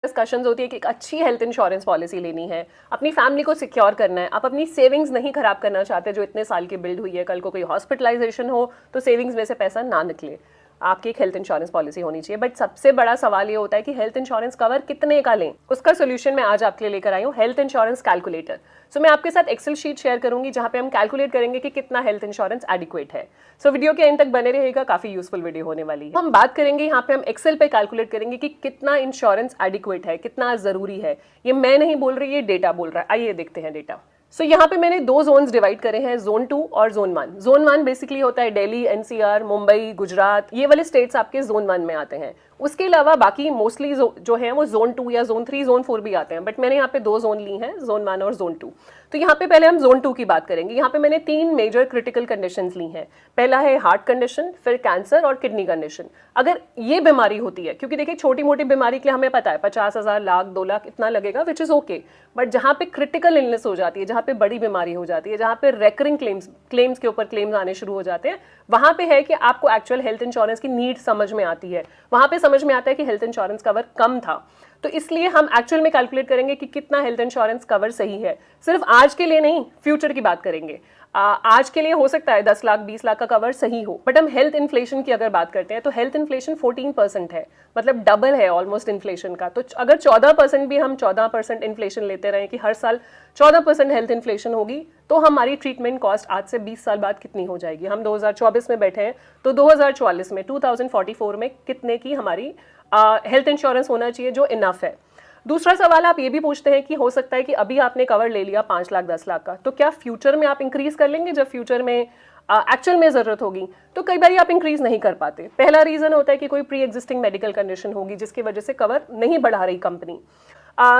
Discussions होती है कि एक अच्छी हेल्थ इंश्योरेंस पॉलिसी लेनी है, अपनी फैमिली को सिक्योर करना है, आप अपनी सेविंग्स नहीं खराब करना चाहते जो इतने साल की बिल्ड हुई है, कल को कोई हॉस्पिटलाइजेशन हो तो सेविंग्स में से पैसा ना निकले, आपकी एक हेल्थ इंश्योरेंस पॉलिसी होनी चाहिए। बट सबसे बड़ा सवाल ये होता है कि हेल्थ इंश्योरेंस कवर कितने का लें। उसका सोल्यूशन मैं आज आपके लिए लेकर आई हूँ, हेल्थ इंश्योरेंस कैलकुलेटर। सो मैं आपके साथ एक्सेल शीट शेयर करूंगी जहां पे हम कैलकुलेट करेंगे कि कितना हेल्थ इंश्योरेंस एडिक्वेट है। सो वीडियो के एंड तक बने रहेगा, काफी यूजफुल वीडियो होने वाली है। हम बात करेंगे यहाँ पे, हम एक्सेल पे कैलकुलेट करेंगे कि कितना इंश्योरेंस एडिक्वेट है, कितना जरूरी है। ये मैं नहीं बोल रही, ये डेटा बोल रहा है। आइए देखते हैं डेटा। सो यहाँ पे मैंने दो जोन्स डिवाइड करे हैं, जोन 2 और जोन 1। जोन 1 बेसिकली होता है दिल्ली, एनसीआर, मुंबई, गुजरात, ये वाले स्टेट्स आपके जोन 1 में आते हैं। उसके अलावा बाकी मोस्टली जो है वो जोन 2 या जोन 3, जोन 4 भी आते हैं, बट मैंने यहाँ पे दो जोन ली हैं, जोन 1 और जोन 2। तो यहाँ पे पहले हम जोन 2 की बात करेंगे। यहाँ पे मैंने 3 मेजर क्रिटिकल कंडीशंस ली हैं। पहला है हार्ट कंडीशन, फिर कैंसर और किडनी कंडीशन। अगर ये बीमारी होती है, क्योंकि देखिए छोटी मोटी बीमारी के लिए हमें पता है 50,000, लाख, 2 लाख इतना लगेगा, विच इज ओके। बट जहाँ पे क्रिटिकल इलनेस हो जाती है, जहाँ पे बड़ी बीमारी हो जाती है, जहाँ पे रेकरिंग क्लेम्स के ऊपर क्लेम्स आने शुरू हो जाते हैं, वहां पे है कि आपको एक्चुअल हेल्थ इंश्योरेंस की नीड समझ में आती है। वहां पे समझ में आता है कि हेल्थ इंश्योरेंस कवर कम था, तो इसलिए हम एक्चुअल में कैलकुलेट करेंगे कि कितना हेल्थ इंश्योरेंस कवर सही है। सिर्फ आज के लिए नहीं, फ्यूचर की बात करेंगे। आज के लिए हो सकता है 10 लाख 20 लाख का कवर सही हो, बट हम हेल्थ इन्फ्लेशन की अगर बात करते हैं तो हेल्थ इन्फ्लेशन 14% है, मतलब डबल है ऑलमोस्ट इन्फ्लेशन का। तो अगर 14% भी हम 14% इन्फ्लेशन लेते रहे कि हर साल 14% हेल्थ इन्फ्लेशन होगी, तो हमारी ट्रीटमेंट कॉस्ट आज से 20 साल बाद कितनी हो जाएगी। हम 2024 में बैठे हैं, तो 2044 में 2044 में कितने की हमारी हेल्थ इंश्योरेंस होना चाहिए जो इनफ है। दूसरा सवाल आप ये भी पूछते हैं कि हो सकता है कि अभी आपने कवर ले लिया 5 लाख 10 लाख का, तो क्या फ्यूचर में आप इंक्रीज कर लेंगे जब फ्यूचर में एक्चुअल में जरूरत होगी। तो कई बार आप इंक्रीज नहीं कर पाते। पहला रीजन होता है कि कोई प्री एग्जिस्टिंग मेडिकल कंडीशन होगी जिसकी वजह से कवर नहीं बढ़ा रही कंपनी।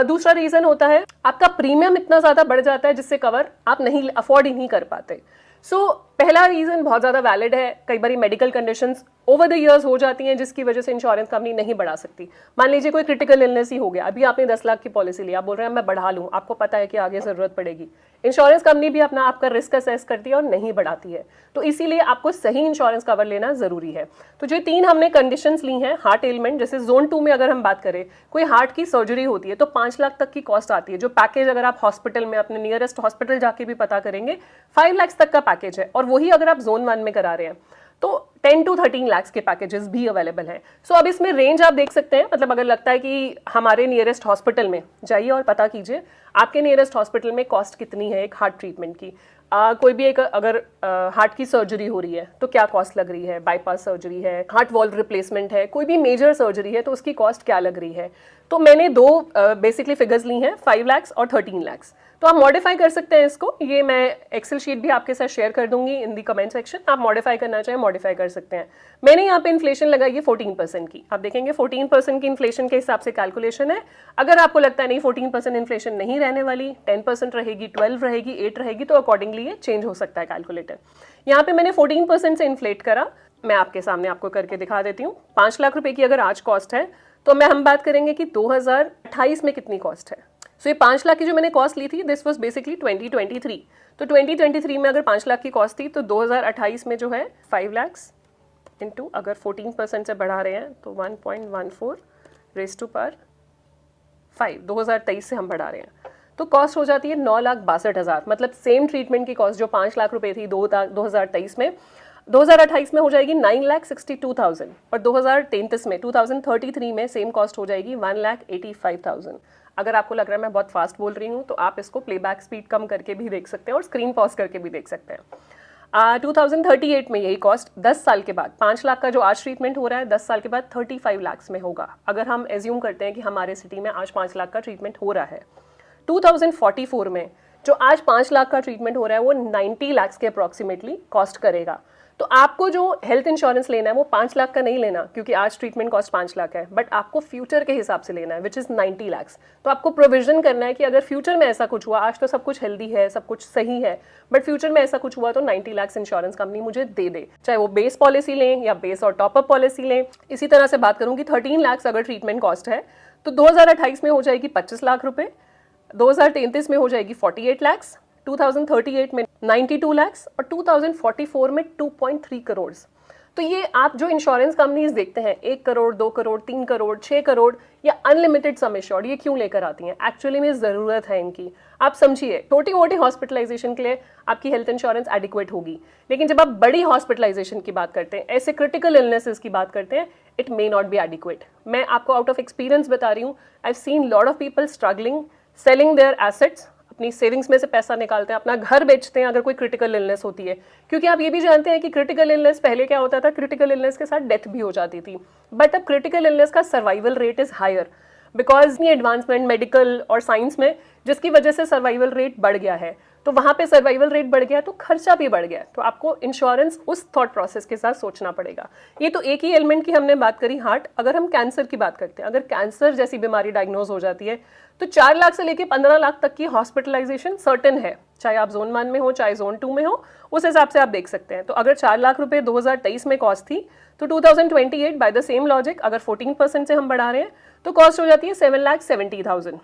दूसरा रीजन होता है आपका प्रीमियम इतना ज्यादा बढ़ जाता है जिससे कवर आप नहीं अफोर्ड ही नहीं कर पाते। पहला रीजन बहुत ज्यादा वैलिड है। कई बार medical conditions over the years हो जाती हैं जिसकी वजह से इंश्योरेंस कंपनी नहीं बढ़ा सकती। मान लीजिए कोई क्रिटिकल इलनेस ही हो गया, अभी आपने 10 लाख की पॉलिसी ली, आप बोल रहे हैं मैं बढ़ा लूं, आपको पता है कि आगे जरूरत पड़ेगी। इंश्योरेंस कंपनी भी अपना आपका रिस्क असेस करती है और नहीं बढ़ाती है, तो इसीलिए आपको सही इंश्योरेंस कवर लेना जरूरी है। तो जो 3 हमने कंडीशंस ली हैं, हार्ट एलिमेंट, जैसे जोन 2 में अगर हम बात करें, कोई हार्ट की सर्जरी होती है तो 5 लाख तक की कॉस्ट आती है। जो पैकेज अगर आप हॉस्पिटल में अपने नियरेस्ट हॉस्पिटल जाके भी पता करेंगे, 5 लाख तक का पैकेज है, और वही अगर आप जोन 1 में करा रहे हैं तो 10 to 13 लाख के पैकेजेस भी अवेलेबल हैं। अब इसमें रेंज आप देख सकते हैं, मतलब अगर लगता है कि हमारे नियरेस्ट हॉस्पिटल में जाइए और पता कीजिए आपके नियरेस्ट हॉस्पिटल में कॉस्ट कितनी है एक हार्ट ट्रीटमेंट की। कोई भी एक अगर हार्ट की सर्जरी हो रही है तो क्या कॉस्ट लग रही है, बाईपास सर्जरी है, हार्ट वॉल्व रिप्लेसमेंट है, कोई भी मेजर सर्जरी है तो उसकी कॉस्ट क्या लग रही है। तो मैंने दो बेसिकली फिगर्स ली हैं, 5 लाख और 13 लाख। तो आप मॉडिफाई कर सकते हैं इसको, ये मैं एक्सेल शीट भी आपके साथ शेयर कर दूंगी इन दी कमेंट सेक्शन। आप मॉडिफाई करना चाहें मॉडिफाई कर सकते हैं। मैंने यहाँ पे इन्फ्लेशन लगाई है 14% की। आप देखेंगे 14% की इन्फ्लेशन के हिसाब से कैलकुलेशन है। अगर आपको लगता है नहीं 14% इन्फ्लेशन नहीं रहने वाली, 10% रहेगी, 12 रहेगी, 8 रहेगी, तो अकॉर्डिंगली ये चेंज हो सकता है कैलकुलेटर। यहाँ पे मैंने 14% से इन्फ्लेट करा, मैं आपके सामने आपको करके दिखा देती हूँ। 5 लाख रुपए की अगर आज कॉस्ट है तो हम बात करेंगे कि 2028 में कितनी कॉस्ट है। ये 5 लाख की जो मैंने कॉस्ट ली थी, दिस वाज बेसिकली 2023। तो 2023 में अगर 5 लाख की कॉस्ट थी तो 2028 में जो है 5 लाख इंटू अगर 14% से बढ़ा रहे हैं तो 1.14 रेज़ टू पावर 5, 2023 से हम बढ़ा रहे हैं तो कॉस्ट हो जाती है 9,62,000। मतलब सेम ट्रीटमेंट की कॉस्ट जो 5 लाख रुपए थी 2023 में, 2028 में हो जाएगी 9,62,000, और 2033 में 2033 में सेम कॉस्ट हो जाएगी 1,85,000। अगर आपको लग रहा है मैं बहुत फास्ट बोल रही हूँ तो आप इसको प्लेबैक स्पीड कम करके भी देख सकते हैं और स्क्रीन पॉज करके भी देख सकते हैं। 2038 में यही कॉस्ट 10 साल के बाद, 5 लाख का जो आज ट्रीटमेंट हो रहा है 10 साल के बाद 35 लाख में होगा। अगर हम एज्यूम करते हैं कि हमारे सिटी में आज 5 लाख का ट्रीटमेंट हो रहा है, 2044 में जो आज 5 लाख का ट्रीटमेंट हो रहा है वो 90 लाख के अप्रॉक्सीमेटली कॉस्ट करेगा। तो आपको जो हेल्थ इंश्योरेंस लेना है वो 5 लाख का नहीं लेना, क्योंकि आज ट्रीटमेंट कॉस्ट 5 लाख है, बट आपको फ्यूचर के हिसाब से लेना है विच इज़ 90 लाख। तो आपको प्रोविजन करना है कि अगर फ्यूचर में ऐसा कुछ हुआ, आज तो सब कुछ हेल्दी है, सब कुछ सही है, बट फ्यूचर में ऐसा कुछ हुआ तो 90 लाख इंश्योरेंस कंपनी मुझे दे दे, चाहे वो बेस पॉलिसी लें या बेस और टॉपअप पॉलिसी लें। इसी तरह से बात करूँ कि 13 लाख अगर ट्रीटमेंट कॉस्ट है तो 2028 में हो जाएगी 25 लाख रुपए, 2033 में हो जाएगी 48 लाख, 2038 में 92 लाख और 2044 में 2.3 करोड़। तो ये आप जो इंश्योरेंस कंपनीज देखते हैं 1 करोड़ 2 करोड़ 3 करोड़ 6 करोड़ या अनलिमिटेड सम एश्योर्ड, ये क्यों लेकर आती हैं? एक्चुअली में ज़रूरत है इनकी। आप समझिए, छोटी मोटी हॉस्पिटलाइजेशन के लिए आपकी हेल्थ इंश्योरेंस एडिक्वेट होगी, लेकिन जब आप बड़ी हॉस्पिटलाइजेशन की बात करते हैं, ऐसे क्रिटिकल इलनेसेस की बात करते हैं, it may not be adequate. मैं आपको आउट ऑफ एक्सपीरियंस बता रही हूँ, I have seen lot of people struggling, selling their assets, अपनी सेविंग्स में से पैसा निकालते हैं, अपना घर बेचते हैं अगर कोई क्रिटिकल इलनेस होती है। क्योंकि आप ये भी जानते हैं कि क्रिटिकल इलनेस पहले क्या होता था, क्रिटिकल इलनेस के साथ डेथ भी हो जाती थी, बट अब क्रिटिकल इलनेस का survival rate is higher because ये एडवांसमेंट मेडिकल और साइंस में, जिसकी वजह से सर्वाइवल रेट बढ़ गया है। तो वहाँ पे सर्वाइवल रेट बढ़ गया तो खर्चा भी बढ़ गया, तो आपको इंश्योरेंस उस थॉट प्रोसेस के साथ सोचना पड़ेगा। ये तो एक ही एलिमेंट की हमने बात करी हार्ट। अगर हम कैंसर की बात करते हैं, अगर कैंसर जैसी बीमारी डायग्नोज हो जाती है तो 4 लाख से लेकर 15 लाख तक की हॉस्पिटलाइजेशन सर्टेन है, चाहे आप जोन 1 में हो चाहे जोन 2 में हो, उस हिसाब से आप देख सकते हैं। तो अगर 4 लाख रुपए 2023 में कॉस्ट थी तो 2028 बाय द सेम लॉजिक अगर 14% से हम बढ़ा रहे हैं तो कॉस्ट हो जाती है 7,70,000।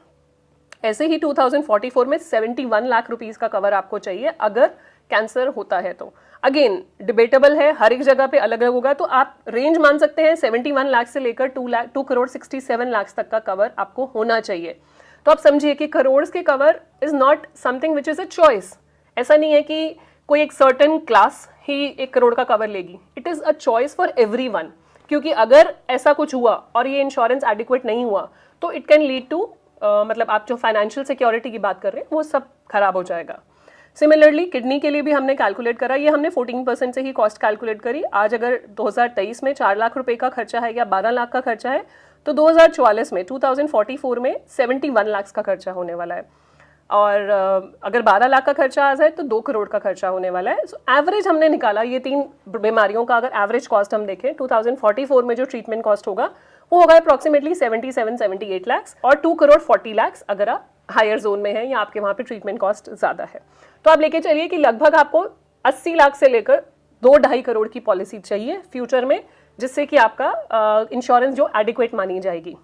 ऐसे ही 2044 में 71 लाख रुपीस का कवर आपको चाहिए अगर कैंसर होता है तो। अगेन डिबेटेबल है, हर एक जगह पे अलग अलग होगा, तो आप रेंज मान सकते हैं 71 लाख से लेकर 2 करोड़ 67 लाख तक का कवर आपको होना चाहिए। तो आप समझिए कि करोड़ के cover is not something which is a choice. ऐसा नहीं है कि कोई एक सर्टेन क्लास ही 1 करोड़ का कवर लेगी, it is a choice for everyone. क्योंकि अगर ऐसा कुछ हुआ और ये इंश्योरेंस एडिक्वेट नहीं हुआ तो इट कैन लीड टू मतलब आप जो फाइनेंशियल सिक्योरिटी की बात कर रहे हैं वो सब खराब हो जाएगा। सिमिलरली किडनी के लिए भी हमने कैलकुलेट करा, ये हमने 14% से ही कॉस्ट कैलकुलेट करी। आज अगर 2023 में 4 लाख रुपए का खर्चा है या 12 लाख का खर्चा है तो 2044 में 2044 में 71 लाख का खर्चा होने वाला है, और अगर 12 लाख का खर्चा आ जाए तो 2 करोड़ का खर्चा होने वाला है। सो एवरेज हमने निकाला ये 3 बीमारियों का, अगर एवरेज कॉस्ट हम देखें 2044 में जो ट्रीटमेंट कॉस्ट होगा वो होगा अप्रॉक्सीमेटली 77-78 लाख, और 2 करोड़ 40 लाख अगर आप हायर जोन में हैं या आपके वहाँ पे ट्रीटमेंट कॉस्ट ज़्यादा है। तो आप लेके चलिए कि लगभग आपको 80 लाख से लेकर 2-2.5 करोड़ की पॉलिसी चाहिए फ्यूचर में, जिससे कि आपका इंश्योरेंस जो एडिक्वेट मानी जाएगी।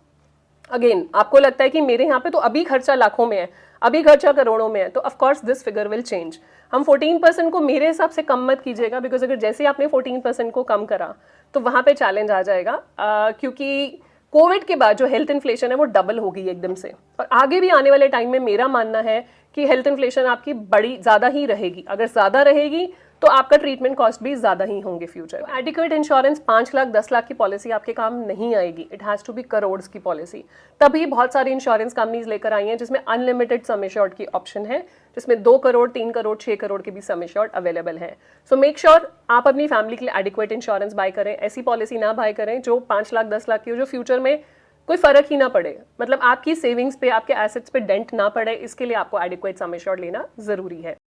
अगेन आपको लगता है कि मेरे यहाँ पे तो अभी खर्चा लाखों में है, अभी खर्चा करोड़ों में है, तो of course this figure will change. हम 14% को मेरे हिसाब से कम मत कीजिएगा, बिकॉज अगर जैसे आपने 14% को कम करा तो वहाँ पे चैलेंज आ जाएगा, क्योंकि कोविड के बाद जो हेल्थ इन्फ्लेशन है वो डबल हो गई एकदम से, और आगे भी आने वाले टाइम में मेरा मानना है कि हेल्थ इन्फ्लेशन आपकी बड़ी ज़्यादा ही रहेगी। अगर ज़्यादा रहेगी तो आपका ट्रीटमेंट कॉस्ट भी ज़्यादा ही होंगे future. Adequate insurance 5 lakh 10 lakh की पॉलिसी आपके काम नहीं आएगी, it has to be crores की पॉलिसी। तभी बहुत सारी इंश्योरेंस कंपनीज लेकर आई हैं जिसमें अनलिमिटेड सम एश्योर्ड की ऑप्शन है, जिसमें 2 करोड़ 3 करोड़ 6 करोड़ के भी सम एश्योर्ड अवेलेबल है। सो मेक श्योर आप अपनी फैमिली के लिए एडिक्वेट इंश्योरेंस बाय करें, ऐसी पॉलिसी ना बाय करें जो 5 लाख 10 लाख की हो, जो फ्यूचर में कोई फर्क ही ना पड़े, मतलब आपकी सेविंग्स पे आपके एसेट्स पे डेंट ना पड़े। इसके लिए आपको एडिक्वेट सम एश्योर्ड लेना जरूरी है।